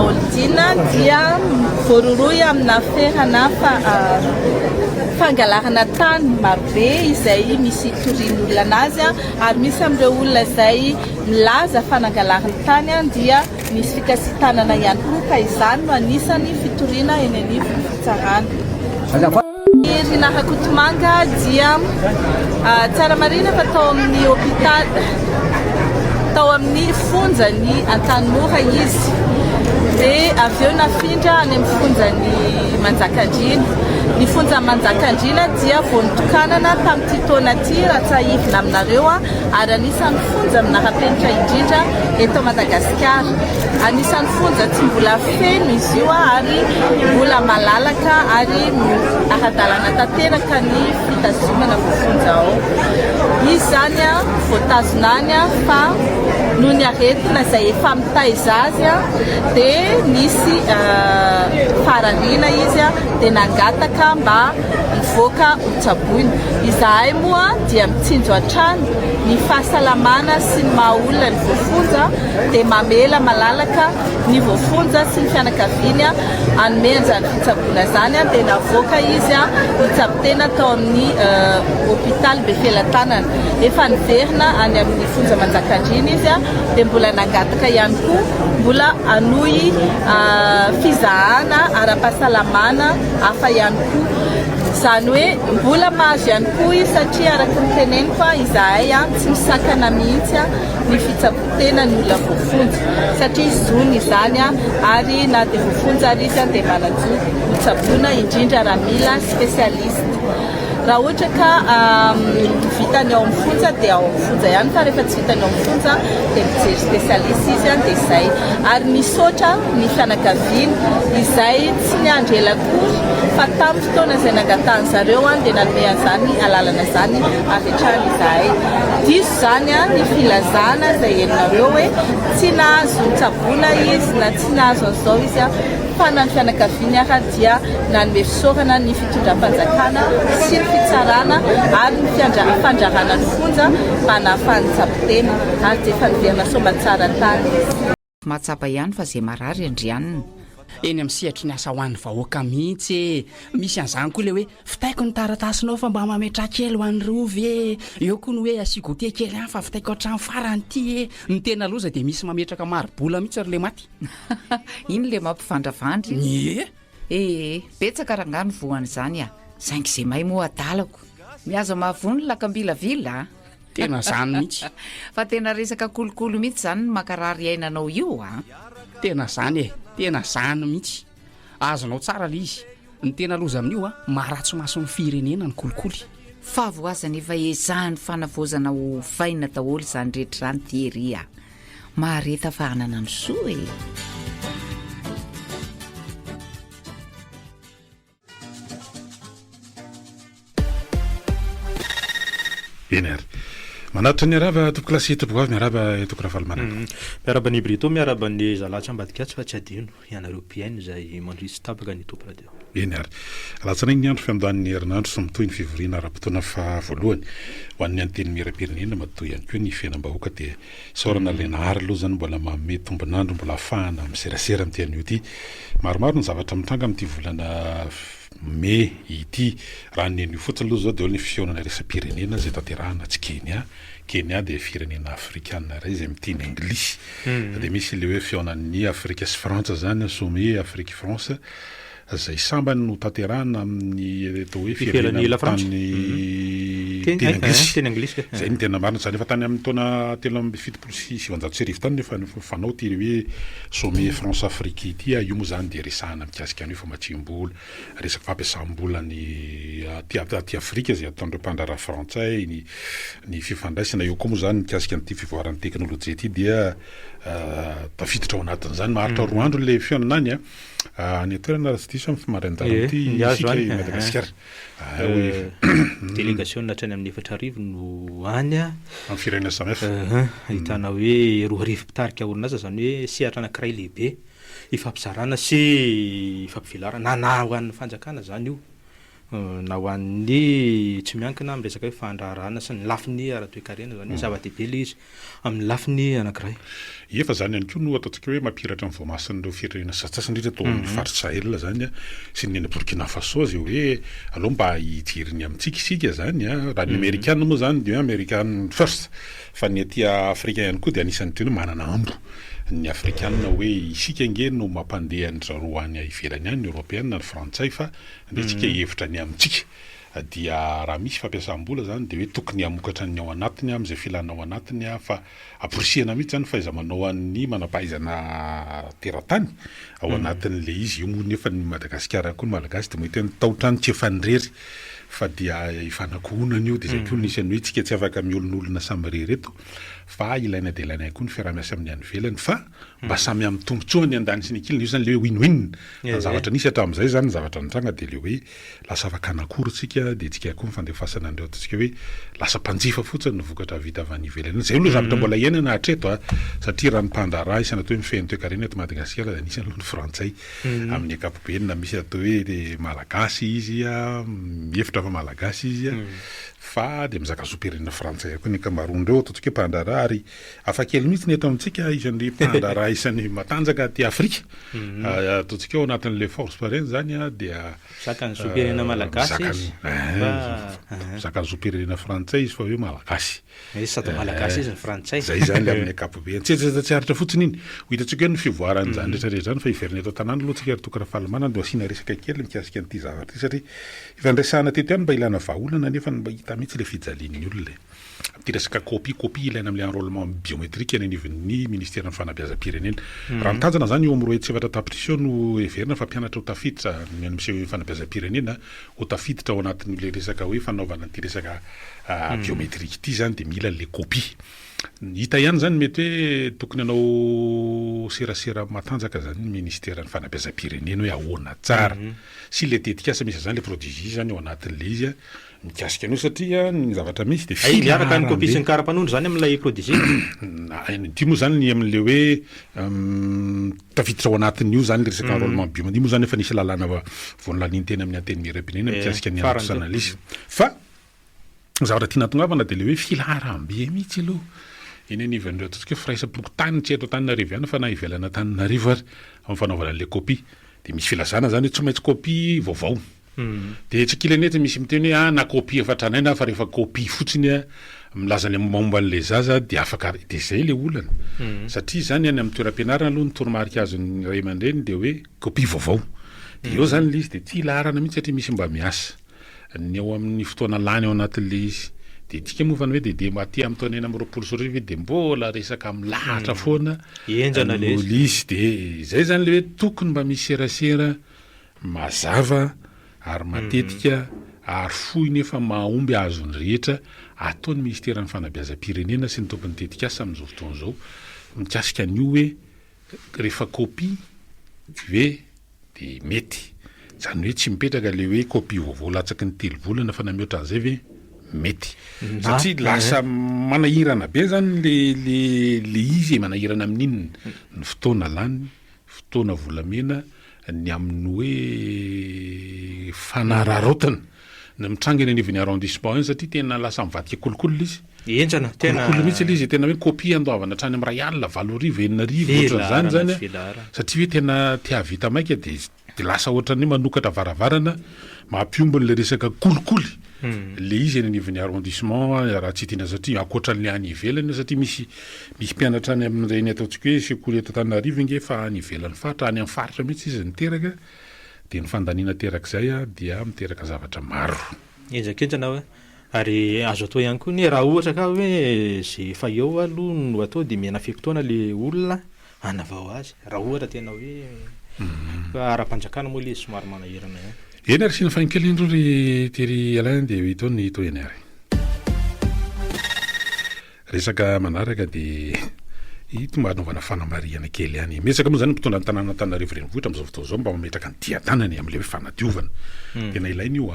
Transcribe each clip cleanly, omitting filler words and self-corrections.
Olodina dia voaroroy amina ferana fangalarana tany marobe izay misy torian'olona anazy ary misy amin'ireo olona izay milaza fanangalarana tany dia misy fikasitanana ihany koa ka izany no anisany fitoriana eny anivon'ny fitsarana. Rina Rakotomanga dia tsara marina fa tao amin'ny hôpitaly tao amin'ny fonjany Antanimora izy dia avy eo nafindra any amin'ny fonjany Manjakandriana. Ny fonja Manjakandriana dia vao nitokanana tamin'ity taona ity raha tsy ahivina aminareo ary anisan'ny fonja manara-penitra indrindra eto Madagasikara. Anisan'ny fonja tsy mbola feno izy io ary mbola malalaka ary ara-dalàna tanteraka ny fitazomana fonja ao. Izy zany voatazona any fa noho ny aretina izay efa mitaiza azy dia nisy farariana izy dia nangataka mba hivoaka hotsaboina. Izahay moa dia mitsinjo hatrany ny fahasalamana sy ny maha-olona ny voafonja dia mamela malalaka ny voafonja sy ny fianakaviany hanome an'izany fitsaboina zany dia navoaka izy hitsabo-tena tao amin'ny hôpitaly Befelantanana. Efa niverina any amin'ny fonja Manjakandriana izy dia mbola nangataka ihany koa mbola hanohy fizahana ara-pahasalamana hafa ihany koa. Izany hoe mbola mahazo ihany koa izy satria araka ny teneniko izahay tsy misakana mihitsy ny fitsaboan-tena ny olona voafonja satria zony izany ary na dia voafonja ary izy dia manajo hotsaboina indrindra raha mila spesialista. Raha ohatra ka vitany ao amin'ny fonja dia ao amin'ny fonja ihany fa rehefa tsy vitany ao amin'ny fonja dia mijery spesialista izy dia izay. Ary misaotra ny fianakaviany izay tsy niandry ela akory fa tamin'ny fotoana izay nangatahany zareo dia nanome an'izany alalana izany avetrany izahay. Diso zany ny filazana izay henonareo hoe tsy nahazo mitsaboana izy na tsy nahazo an'izao izy fa na ny fianakaviany dia nanome fisaorana ny fitondram-panjakana sy ny fitsarana ary ny fandrarana ny fonja mba nahafahany tsabo-tena ary dia efa niverina soamantsara tany. Mahatsapa ihany fa izay marary andrianina. Eny amin'ny sihatry ny asa ho an'ny vahoaka mihitsy misy an'izany koa le hoe fitaiko ny taratasinao fa mba mametra kely ho an'ny rovy eo koa ny hoe asigote kely fa fitaiko hatrany farany ity ny tena loza dia misy mametraka marobola mihitsy ary le maty. Iny le mampifandravandry betsaka rangano voan'izany saingy izay may moa adalako miazo mahavony lakambilavila. Tena zany mihitsy. Fa tena resaka kolokolo mihitsy zany ny makarary ainanao io Tena zany tena zany mihitsy. Azonao tsara le izy. Ny tena loza amin'io maharatsy mason'ny firenena ny kolikoly. Fa voazana efa ezahany fanavozana ho faina daholo izany rehetra izany tery mahareta fa hanana ny soa Eny ary manaritra ny arava toko klasy topoavy miaraba toko rahavalmanana miaraba ny brito miaraba ny zalatsa ambadikatsy fa tsy adino ianareo piainy izay mandrisy tapaka ny topo radio. Eny ary alatsana igny ny andro fiandohan'ny herinandro sy mitohy ny fivoriana ara-potoana fa voalohany ho an'ny anteny miram-pirenena matoy ihany koa ny fiainam-bahoaka dia saorana lenahary aloha zany mbola manome tombonandro mbola ahafahana miserasera amin'ity an'io ity. Maromaro ny zavatra mitranga amin'ity volana me ity raha ny an'io fotsiny aloha zao dia olo ny fisionana resam-pirenena zay tanterahana tsy Kenya dia firenena afrikana ray izay miteny anglisy dia misy le hoe fionan'ny Afrika sy Frantsa zany sommet Afrique France zay sambany no tanterahana amin'ny atao hoe firenena teny anglisy zay ny tena marina zany efa tany amin'ny taona 376 tany nefa fanao ty hoe sommet France Afrique ity io moa zany dia resahana mikasika an'io fa matsimbola resaka fampiasam-bola ny aty Afrika zay ataondreo mpandrara frantsay ny fifandraisana eo koa moa zany mikasika an'ity fivoaran'ny teknôlôjia ity dia tafiditra ao anatin'izany maharitra roa andro le fionanany ny toerana ratsy amin'ny fimaranjara ity isika i Madagasikara délégation natrany amin'ny 4 arivo no any amin'ny firenena samihafa ahitana hoe 2 arivo mpitarika orinasa zany hoe sehatra anankiray lehibe ifampizarana sy ifampivelarana na ho an'ny fanjakana zany io na ho an'ny tsy miankina amin'ny resaka hoe fandraharahana sy ny lafiny ara-toekarena zany hoe zava-dehibe le izy amin'ny lafiny anankiray. Efa zany ihany koa no ataontsika hoe mampiratra amin'ny voamasin'ireo firenena sasasany indrindra tao amin'ny faritra Sahel zany a sy ny eny Burkina Faso zay hoe aloha mba hijeriny amintsika isika zany a raha ny Amerikana moa zany dia American first fa ny aty Afrika ihany koa dia anisan'ny teny hoe manana ambo ny Afrikanina hoe isika nge no mampandeha ny roa any ivelany any ny Européenne ny Frantsay fa ndetsika hevitra ny amintsika dia raha misy fampiasam-bola zany dia hoe tokony hamokatra ny ao anatiny amin'izay filana ao anatiny fa aporisihana mihitsy zany fahaiza-manao an'ny manam-pahaizana teratany ao anatin'le izy io moa nefa ny Madagasikara koa ny Malagasy dia mahita ny taotrano tsy efa ndrery fa dia ifanakohonana io dia zay koa nisany hoe tsika tsy afaka miolon'olona samy reto fa ilaina dia ilaina koa ny fiaraha-miasa amin'ny any ivelany fa mba samy amin'ny tombontsoa ny andany sy ny akilina io zany le hoe win-win ny zavatra nisy hatramin'izay zany zavatra nitranga dia le hoe lasa afaka anakoro tsika dia tsika koa mifandefasana andreo atsika hoe lasa mpanjifa fotsiny ny vokatra vita avy any ivelany zay aloha zavatra mbola iainana hatreto satria raha ny mpandraraha isana atao hoe mifehy toe-karena eto Madagasikara dia anisany aloha ny Frantsay amin'ny ankapobeny na misy atao hoe malagasy izy efitra fa malagasy izy fa dia mizaka zoperenina Frantsay koa ny ankamaroan'ireo ataontsika hoe mpandraraha ary afakely mihitsy ny eto amintsika isan'ny mpandraraha isan'ny matanjaka aty Afrika ataontsika ao anatin'le force pareny zany dia zakany zoperenina malagasy izy zakany zoperenina Frantsay izy fa hoe malagasy satao malagasy izy ny Frantsay zay zany amin'ny ankapobeny tsy haritra fotsiny iny ho hitantsika hoe ny fivoarany zany rehetrarehetra zany fa iverina eto an-tanàna aloha tsika tokana fahalamana dia asiana resaka kely mikasika an'ity zavatra ity satria ifandraisana teto ihany mba ilana vahaolana nefa mba hita mihitsy le fijalian'ny olona amin'ity resaka copie ilaina amin'le enrôlement biométrique any anivon'ny ministère ny fanabeazam-pirenena raha nitanjana zany eo amin'ny 7 tapitrisa no heverina fa mpianatra ho tafiditra ny misy fanabeazam-pirenena ho tafiditra ao anatin'le resaka hoe fanaovana an'ity resaka biométrique ity zany dia mila le copie hita ihany zany mety hoe tokony anao serasera matanjaka zany ny ministère ny fanabeazam-pirenena hoe ahoana tsara sy le tetikasa misy zany le prodigie zany ao anatin'le izy mikasika an'io satria ny zavatra misy dia miaraka ny copie sy ny kara-panondro zany amin'ilay prodigie ity moa zany ny amin'le hoe tafiditra ao anatin'io zany le resaka enrôlement biométrique moa zany efa nisy lalàna voanolaniny tena amin'ny anteny miram-pirenena mikasika ny antosanalisa fa zavatra tiana tongavana dia le hoe filaharam-be mihitsy aloha eny anivan'ireo ataontsika hoe firaisampokotany tsy eto Antananarivo ihany fa na ivelana Antananarivo ary amin'ny fanaovana an'le copie dia misy filazana zany hoe tsy maintsy copie vaovao dia tsy kilanety misy miteny hoe na copie efa tranaina fa rehefa copie fotsiny milaza ny momba an'le zaza dia afaka dia zay le olana satria zany any amin'ny toeram-pianarana aloha ny toromarika azon'ny ray aman-dreny dia hoe copie vaovao dia eo zany le izy dia tsy hilaharana mihitsy satria misy mba miasa ny ao amin'ny fotoana lany ao anatin'le izy dia tsika moa fa ny hoe dia aty amin'ny taona 2024 dia mbola resaka milahatra foana enjana le izy dia zay zany le hoe tokony mba misy serasera mazava ary matetika ary fohy nefa mahomby azony rehetra ataon'ny ministère ny fanabeazam-pirenena sy ny tompony tetikasa amin'izao fotoana izao mikasika an'io hoe rehefa copie ve dia mety zany hoe tsy mipetraka le hoe copie vaovao latsaky ny 3 volana fa namihoatra an'izay ve mety satria lasa manahirana be zany le izy manahirana amin'inona ny fotoana lany fotoana volamena ny amin'ny hoe fanararotana ny mitranga eny anivon'ny arrondissement eny satria tena lasa mivadika kolokolo izy enjana tena kolokolo mihitsy izy tena hoe copie andoavana hatrany amin'ny 1 alina 7 arivo 9 arivo ohatran'izany zany satria hoe tena tia maika dia lasa ohatran'ny manokatra varavarana mampiombon'le resaka kolikoly le izy eny anivon'ny arrondissement raha tsy tiana satria akoatran'le any ivelany satria misy mpianatra any amin'ireny ataontsika hoe sekoly eto Antananarivo inge fa any ivelany faritra any amin'ny faritra mihitsy izy niteraka dia ny fandaniana terak'izay dia miteraka zavatra maro enjakenjana hoe ary azo atao ihany koa ny raha ohatra ka hoe zay efa eo aloha no atao dia miana fekitoana le olona anavao azy raha ohatra tena hoe ara-panjakana moa le somary manahirana eny ary sina fahinkely indro ry tery alain dia itao ny to eny ary resaka manaraka dia mba anaovana fanamariana kely ihany mesaka moa zany mpitondra ny tanàna Antananarivo renivohitra amin'izao fotoana izao mba mametraka ny dia-tanany amin'le hoe fanadiovana tena ilaina io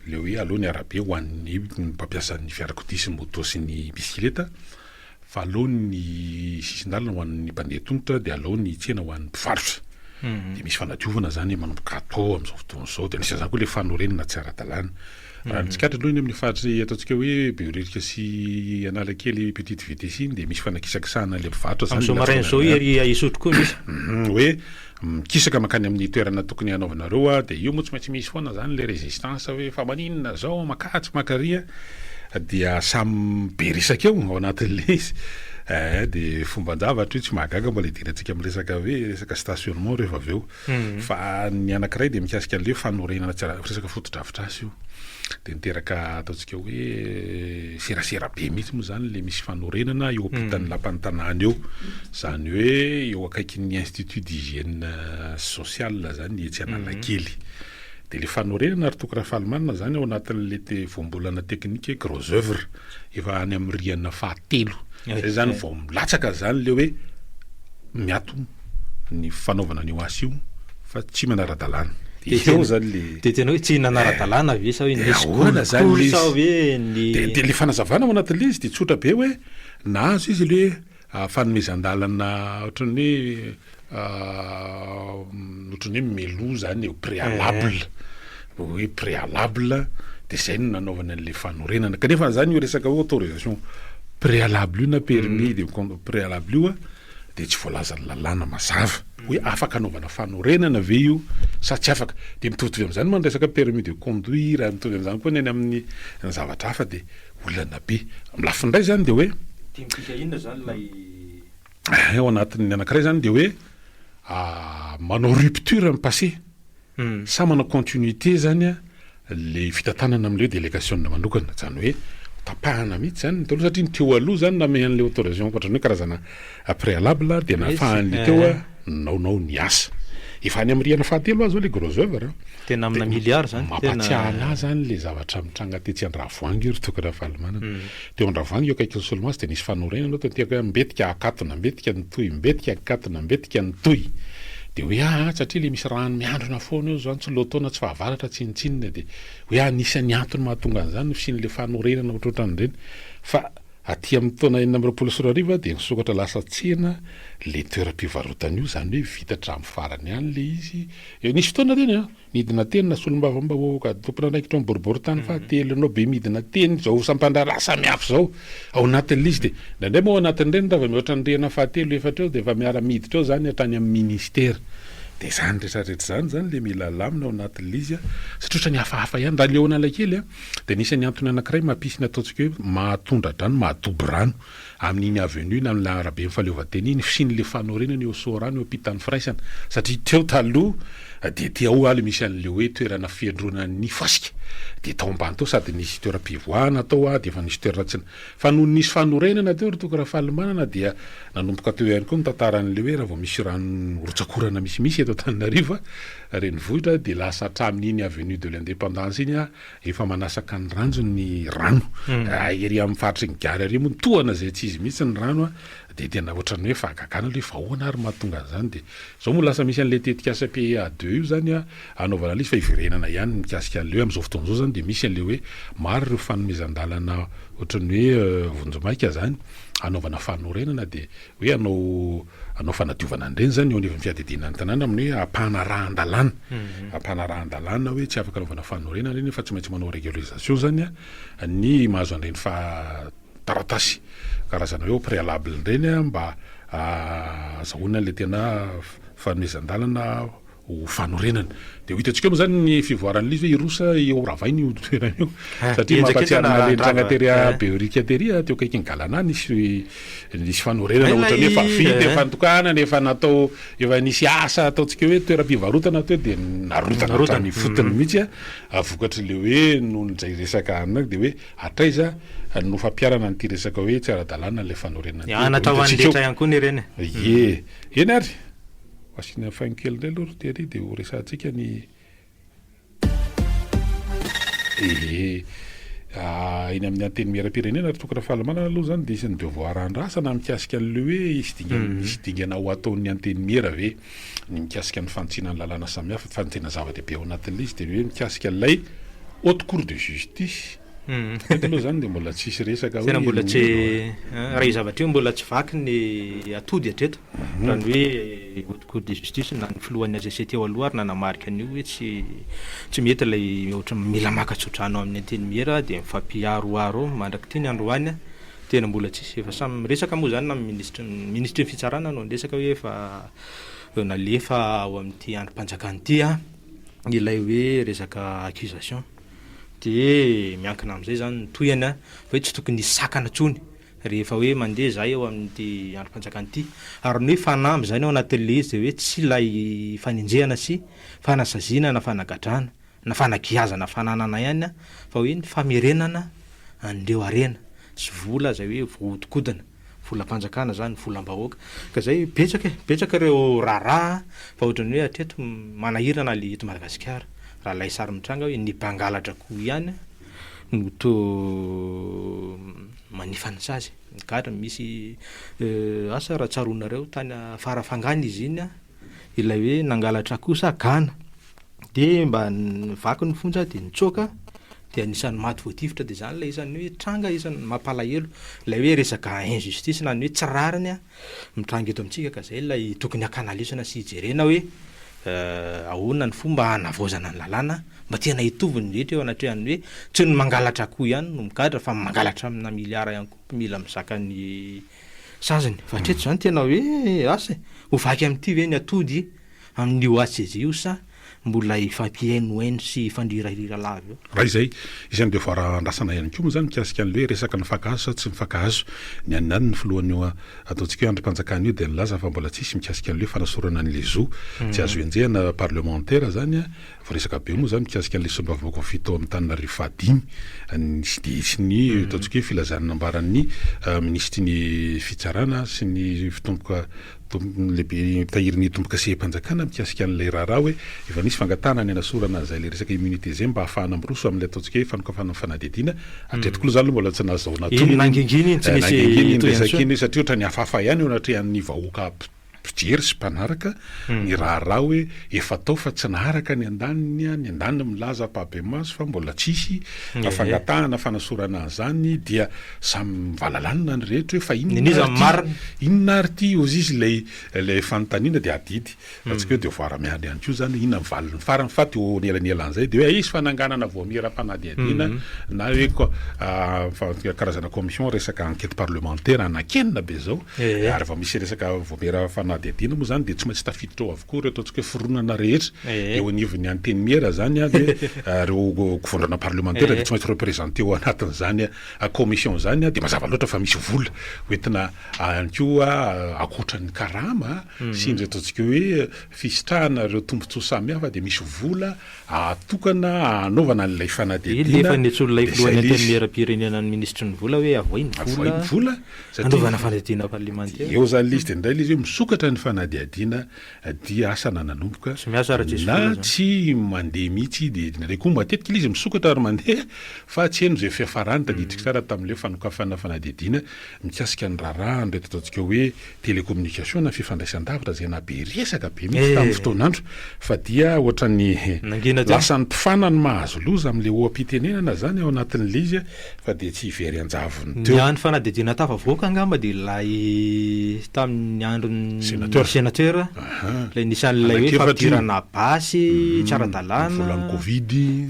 le hoe aloha ny arabe ho an'ny mpampiasa ny fiarakodia sy moto sy ny bisikileta fa aloha ny sisin-dalana ho an'ny mpandeha tongotra dia aloha ny tsena ho an'ny mpivarotra de misy fanadiovana zany manomboka atao am'izao fotoan'izao de nisy zany koa le fanorenana tsy ara-dalàna raha nitsikatra aloha iny amin'ny fahatry ataontsika hoe bioririka sy analakely petite vitesse iny de misy fanakisakisahana le mpivarotra zany am'izao maraina zao isotro koa misy hoe mikisaka makany amin'ny toerana tokony hanaovanareo de io moa tsy maintsy misy foana zany le résistance hoe fa maninona zao makatsy makaria dia samy be resaka eo ao anatin'le izy de fomban-javatra io tsy mahagaga mbola idirantsika am'resaka hoe resaka stationnement rehefa avy eo fa ny anankiray de mikasika an'le fanorenana tsy resaka foto-drafitr'asy io de niteraka ataontsika hoe serasera be mihitsy moa zany le misy fanorenana eo ampitan'ny lapan'ny tanàna eo zany hoe eo akaikin'ny institut d'hygiène sociale zany etsy Analakely de le fanorenana ary tokarafa Alemana zany ao anatin'le voambolana teknika gros œuvre efa any amin'ny rihana fahatelo zay zany vao milatsaka zany le hoe miato ny fanaovana an'io asy io fa tsy manara-dalàna eo zany le de tena hoe tsy nanara-dalàna ve sa hoe nisy ahoana zany kolikoly le sa hoe ny de le fanazavana ao anatin'le izy de tsotra be hoe nahazo izy le fanomezan-dalana ohatran'ny hoe melo zany eo préalable hoe préalable de zay no nanaovana an'le fanorenana kanefa zany io resaka hoe autorisation préalable io na permis de préalable io de tsy voalazan'ny lalàna mazava hoe afaka anaovana fanorenana ve io sa tsy afaka de mitovitovy am'izany man resaka permis de conduire mitovy am'izany koa ny amin'ny zavatra hafa de olana be amin'ny lafindray zany de hoe timtika inona zany lay ao anatin'ny anankiray zany de hoe manao rupture amin'ny passé sa manao continuité zany le fitantanana am'le hoe délégation manokana zany hoe tapahana mihitsy zany ny telo satria ny teo aloha zany namehan'le autorisation ohatrany hoe karazana préalable de nafahan'le teo naonao ny asa efa any amin'ny rihana fahatelo azy le gros œuvre tena amina milliard zany mampatsiahy azy zany le zavatra mitranga tetsy Andravoahangy io tokarafa Alemana teo Andravoahangy io akaiky solomasy de nisy fanorenana tenteka mbetika akatona mbetika nitoy mbetika akatona mbetika nitoy de hoe satria le misy rano miandrona foana eo zany tsy lotaona tsy fahavaratra tsinitsinina de hoe anisany antony mahatonga an'izany no fisin'le fanorenana ohatrohatran'ireny fa aty amin'ny taona 1924 de nisokatra lasa tsena le toeram-pivarotana io zany hoe vitatra amin'ny farany any le izy nisy fotoana reny midina teny na solombavamba ka tompona andraikitra amin'ny boriboritany fahatelo anao be midina teny zao sampandraha samihafa zao ao anatin'le izy de ndraindray moa ao anatin'ireny raha mihoatra ny rihana fahatelo efatra eo de efa miara miditra eo zany hatrany amin'ny ministère de zany rehetrarehetra zany le mila lamina ao anatin'le izy satria ohatra ny hafahafa ihany raha le ao Analakely de nisy antony anankiray mampisina ataontsika hoe mahatondra drano mahatobo rano amin'iny avenue na amin'ny arabe mifaleovateny iny fisin'le fanorenana eo Sorano eo ampitan'ny firaisana satria teo taloha de ao ale misy an'le hoe toerana fiandronan'ny fasika de tao ambany tao sady nisy toeram-pivoahana tao de efa nisy toerana tsy fa noho nisy fanorenana teo tokarafa Alemanana dia nanomboka teo ihany koa ny tantaran'le hoe raha vao misy rano rotsakorana misimisy eto Antananarivo renivohitra de lasa hatramin'iny avenue de l'indépendance iny efa manasaka ny ranjony rano ery amin'ny faritry ny gare ary moa tohana zay tsy izy mihitsy ny rano de tena ohatrany hoe fahagagana le fa ahoana ary mahatonga an'izany de zao moa lasa misy an'le tetika CPA2 io zany anaovana izy fa iverenana ihany mikasika an'le hoe am'izao fotoan'izao zany de misy an'le hoe maro ireo fanomezan-dalana ohatrany hoe vonjomaika zany anaovana fanorenana de hoe anao fanadiovana an'ireny zany eo anivon'ny fiadidinan'ny tanàna amin'ny hoe apahana rahan-dalàna apahana rahan-dalàna hoe tsy afaka anaovana fanorenana reny fa tsy maintsy manao régularisation zany ny mahazo an'ireny taratasy karazana hoe préalable ireny mba azahoana le tena fanomezan-dalana ho fanorenana de hitantsika moa zany ny fivoaran'le izy hoe irosa eo ravainy io toerana io satria mampatsiarana le trangateria beurikateria teo akaikiny galana nisy fanorenana ohatrany hoe fa vita efa nitokana nefa natao efa nisy asa ataontsika hoe toeram-pivarotana teo de narotana fotony mihitsy vokatry le hoe noho nizay resaka anay de hoe atraiza no fampiarana nyty resaka hoe tsy ara-dalàna le fanorenana anatra ho an'letra ihany koa ny reny eny ary asina fankely ndray aloha tery de ho resantsika ny iny amin'ny anteny miara-pirenena ary tokarafa Alemana aloha zany de isan'ny devoir andrasana mikasika an'le hoe isy dingana ho ataon'ny anteny miera ve ny mikasika ny fantsiana ny lalàna samihafa fantsena zava-dehibe ao anatin'le izy de hoe mikasika an'ilay haute cour de justice eto aloha zany de mbola tsisy resaka zany mbola tsy raha zavatra io mbola tsy vaky ny atody hatreto raha ny hoe haute cour de justice na ny filohan'ny AGC teo aloha ary nanamarika an'io hoe tsy mety ilay ohatra mila makatsotrano amin'ny anteny miera de mifampiaroaro mandraky ty ny androany tena mbola tsisy efa samy resaka moa zany na ministre ny fitsarana no resaka hoe efa nalefa ao amin'ity androm-panjakana ity ilay hoe resaka accusation de miankina amin'izay zany nytoyany fa hoe tsy tokony sakana tsony rehefa hoe mandeha zay eo amin'ity androm-panjakana ity ary ny hoe fanamby zany ao anatin'le izy de hoe tsy lay fanenjehana sy fanasazina na fanagadrana na fanagiazana fananana ihany fa hoe ny famerenana andreo arena sy vola zay hoe vohodikodana volam-panjakana zany volam-bahoaka ka zay betsaka ireo raharaha fa ohatrany hoe atreto manahirana le eto Madagasikara raha lay sary mitranga hoe ny bangalatra koa ihany no to manifana sazy gadra misy asa raha tsaronareo tany farafangana izy iny ilay hoe nangalatra kosa gana de mba vaky ny fonja de nitsoka de anisan'ny maty voatifitra de zany lay isan'ny hoe tranga isan'ny mampalahelo lay hoe resaka injustice na ny hoe tsy rariny mitranga eto amintsika ka zay lay tokony akanalisana sy ijerena hoe ahoana ny fomba hanavaozana ny lalàna mba tena hitovy ny rehetra eo anatrehan'ny hoe tsy ny mangalatra koa ihany no migadra fa mangalatra amina miliara ihany koa mila mizaka ny sazany fa hatreto zany tena hoe asa ho vaky amin'ity ve ny atody amin'ny OACJ io sa mbola ifampihainohaino sy ifandrirahirira lavy eo raha izay isan'ny devoir andrasana ihany koa moa zany mikasika an'le hoe resaka ny fankahazo sa tsy mifankahazo ny aninany ny filohan'io ataontsika hoe androm-panjakana io de nilaza fa mbola tsisy mikasika an'le fanasorana an'le zo tsy azo enjehana parlementaire zany fa resaka be moa zany mikasika an'le sombavako fito amin'ny tanina rifadimy sy ny ataontsika hoe filazanana ambaran'ny ministry ny fitsarana sy ny fitomboka lehibe tahirin'ny tomboka sehem-panjakana mikasika an'ilay raharaha hoe efa nisy fangatana ny anasorana zay le resaka immunité zay mba ahafahana miroso amin'ilay ataontsika hoe fanokafana fanadihadiana hatretiko aloha zany mbola tsy nahazahoana nanginginy tsy nisy resakiny satria ohatra ny hafahafa ihany eo anatrehan'ny vahoaka pijery sy mpanaraka ny raharaha hoe efa tao fa tsy naharaka ny andaniny milaza pabemasy fa mbola tsisy fangatahana fanasorana zany dia samy mivalalanina ny rehetra hoe fa inona ary ty ozy izy lay fanontaniana de adidy atsika hoe devoir miady ihany koa zany inona mivaliny farany fa teo nielan'izay de hoe isy fananganana voamieram-panadihadiana na hoe karazana commission resaka enquête parlementaire anakenina be zao ary fa misy resaka voamiera fanadihadiana moa zany de tsy maintsy tafiditra ao avokoa reo ataontsika hoe fironana rehetra eo anivon'ny anteny miera zany de reo gouvernement parlementaire de tsy maintsy représenté eo anatin'izany commission zany de mazava loatra fa misy vola hoentina ihany koa akoatran'ny karama sy indray ataontsika hoe fisitrahana reo tombontsoa samihafa de misy vola atokana anaovana an'ilay fanadihadiana ny tsololay filohan'ny anteny miera-pirenena ny ministre ny vola hoe avoiny vola anaovana fanadihadiana parlementaire eo zany lizy de ndray izy hoe misokatra ny fanadihadiana dia asa nananomboka na tsy mandeha mihitsy de ndraiky koa matetika izy misokatra ary mandeha fa tsy eno zay fiafarany tadiditra tsara tamin'le fanokafana fanadihadiana mikasika ny raharaha ndraiky ataontsika hoe télécommunication na fifandraisan-davitra zay nabe resaka be mihitsy tamin'ny fotoanandro fa dia ohatran'ny lasan'ny mpifanany mahazo loza amin'le oam-pitenenana zany ao anatin'le izy fa de tsy very anjavony teo ny fanadihadiana tafavoaka angamba de lay tamin'ny andron'ny sénateur lay nisan'lay hoe fampidirana basy tsy ara-dalàna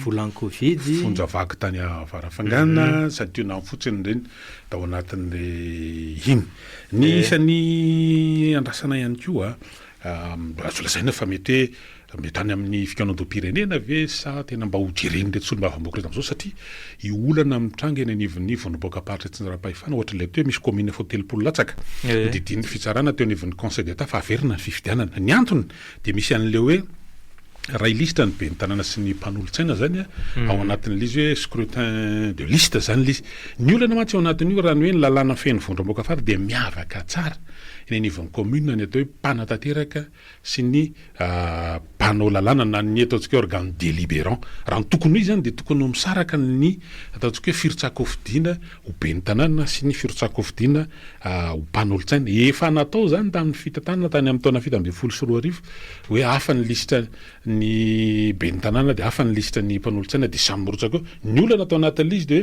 volan'ny covid fonjavaky tany avarafangana sady teo na fotsiny reny tao anatin'le iny ny isan'ny andrasana ihany koa azo lazaina fa mety tany amin'ny fikanondom-pirenena ve sa tena mba hojereny le tsolo mbahavamboaka reto am'izao satria io olana mitranga eny anivon'ny boaka paritra tsy nara-pahefana ohatra le toe misy commune fo telopolo latsaka didin'ny fitsarana teo anivon'ny conseil d'état fa averina ny fifidianana ny antony de misy an'le hoe raha ilisitra ny be ny tanàna sy ny mpanolontsaina zany ao anatin'le izy hoe scrutin de liste zany lizy ny olana mantsy ao anatin'io raha ny hoe ny lalàna feno vondrom-boaka fary de miavaka tsara eny anivon'ny commune ny atao hoe mpanatanteraka sy ny mpanao lalàna na ny ataontsika hoe organe délibérant. Raha ny tokony izy zany de tokony misaraka ny ataontsika hoe firotsakofidina ho ben'ny tanàna sy ny firotsakofidina ho mpanolo-tsaina. Efa natao zany tamin'ny fitantanana tany amin'ny taona 2014 hoe hafa ny lisitra ny ben'ny tanàna de hafa ny lisitra ny mpanolo-tsaina de samy mirotsaka ny olana atao anatin'le izy de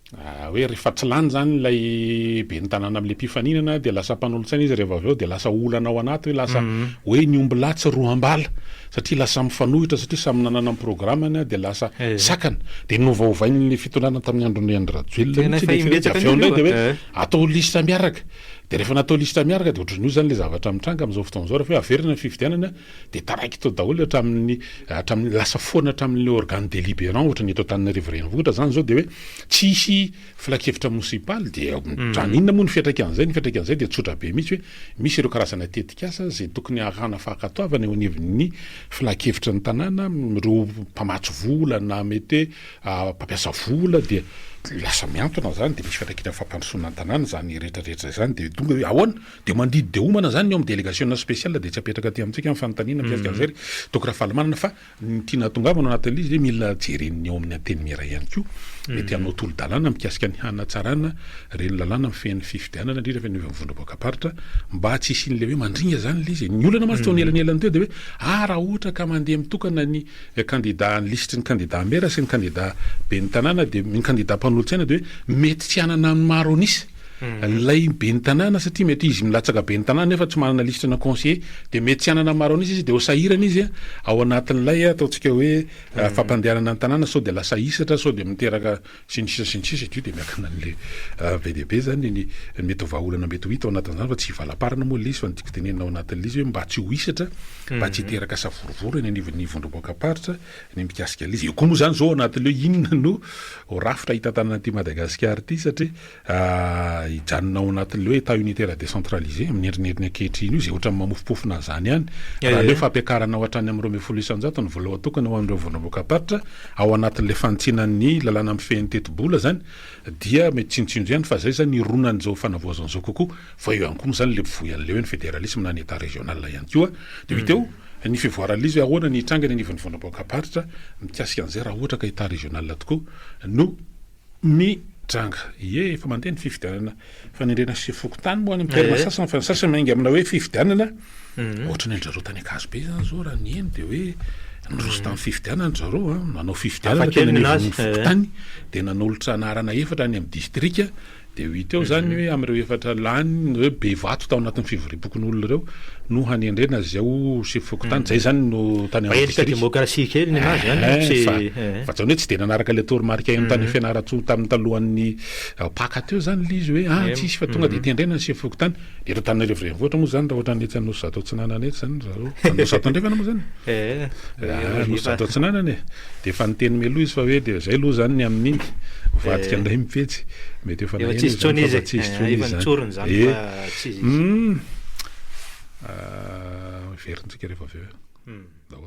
hoe rehefa tsy lany zany lay ben'ny tanàna am'le mpifaninana de lasa mpanolo-tsaina izy rehefa avy eo de lasa olana ao anaty hoe lasa hoe ny omby latsy roa ambala satria lasa mifanohitra satria samy nanana amin'ny programmany de lasa sakana de novaovain'ny fitondrana tamin'ny andron'ny Andry Rajoelina de hoe atao lista miaraka de rehefa natao lista miaraka de ohatran'io zany le zavatra mitranga am'izao fotoan'izao rehefa hoe averina ny fifidianana de taraiky tao daholo hatramin'ny lasa foana hatramin'le organe délibérant ohatra ny eto Antananarivo renivohitra zany zao de hoe tsy hisy filakevitra municipaly de drany inona moa ny fiatraik'an'izay de tsotra be mihitsy hoe misy ireo karazana tetikasa zay tokony ahana fankatoavana eo anivon'ny filakevitra ny tanàna ireo mpamatsy vola na mety mpampiasa vola de lasa miantona zany de misy fiatraikitra fampandrosoana tanàna zany rehetrarehetra zany de tonga hoe ahoana de mandidy de homana zany eo amin'ny délégation spéciale de tsy apetraka aty amintsika amin'ny fanontaniana miaraka an'izay tokony raha fahalamanana fa ny tiana tongavana anatin'le izy mila jereniny eo amin'ny anteny mira ihany koa mety hanao tolo-dalàna mikasika ny hanatsarana reny lalàna mifehan'ny fifidianana indrindra fa ny mivondrom-boakaparitra mba tsy isin'le hoe mandringa zany le izy ny olana maro tao nielanelany teo de hoe raha ohatra ka mandeha mitokana ny candidat ny lisitry ny candidat mera sy ny candidat ben'ny tanàna de ny candidat mpanolo-tsaina de hoe mety tsy hanana ny maro anisy lay ben'ny tanàna satria mety izy milatsaka ben'ny tanàna nefa tsy manana lisitra na conseiller de mety tsy hanana maro anisy izy de ho sahirana izy ao anatin'lay ataontsika hoe fampandehanana ny tanàna sao de lasa isatra sao de miteraka sinisisa io de miakana an'le be de be zany ny mety vahaolana mety ho hita ao anatin'izany fa tsy valaparana moa le izy fa ny tiako tenenina ao anatin'le izy hoe mba tsy ho isatra mba tsy hiteraka savorovoro eny anivon'ny vondrom-boakaparitra ny mikasika le izy io koa moa zany zao anatin'le inona no rafitra hita tanana ty Madagasikara ty satria ijanona ao anatin'le hoe état unitaire décentralisé amin'ny herinheriny ankehitriny io zay ohatra mamofopofona zany ihany raha leo fampiakarana ao hatrany amin'ny 2,100 ny vola atokana ao amin'ireo vondrom-boakaparitra ao anatin'le fanitsinan'ny lalàna mifehan'ny teti-bola zany dia mety tsindotsinjo ihany fa zay zany ironan'izao fanavoazan'izao kokoa fa eo ihany koa moa zany le mpivoy an'le hoe ny fédéralisme na ny état régional ihany koa de viteo ny fivoarana izy ahoana ny trangany anivon'ny vondrom-boakaparitra mikasika an'izay raha ohatra ka état régional tokoa no tranga efa mandeha ny fifidianana fanendrena sy fokotany moa any amin'ny sasany fa sasany maingy amina hoe fifidianana ohatra ny anjareo tany akazobe zany zao raha ny eny de hoe nroso tamin'ny fifidianana zareo nanao fifidianana tena ny fokotany de nanolotra anarana efatra any amin'ny distrika de hita eo zany hoe am'ireo efatra lany hoe be vato tao anatin'ny fivoripokon'olona reo no hanendrena zao sy fokotany zay zany no tany démocratie kely ny anazy zany fa zany hoe tsy de nanaraka le toromarika eny tany fianaratso tamin'ny talohan'ny paka teo zany le izy hoe tsisy fa tonga de tendrena sy fokotany de eto Antananarivo renivohitra moa zany raha ohatra netsy no zato tsinanana eto zany zareo no zato andrefana moa zany no zato tsinanana de fa niteny meloha izy fa hoe de zay aloha zany ny amin'iny vadika ndray mifetsy mety efa veritsika rehefa avy eo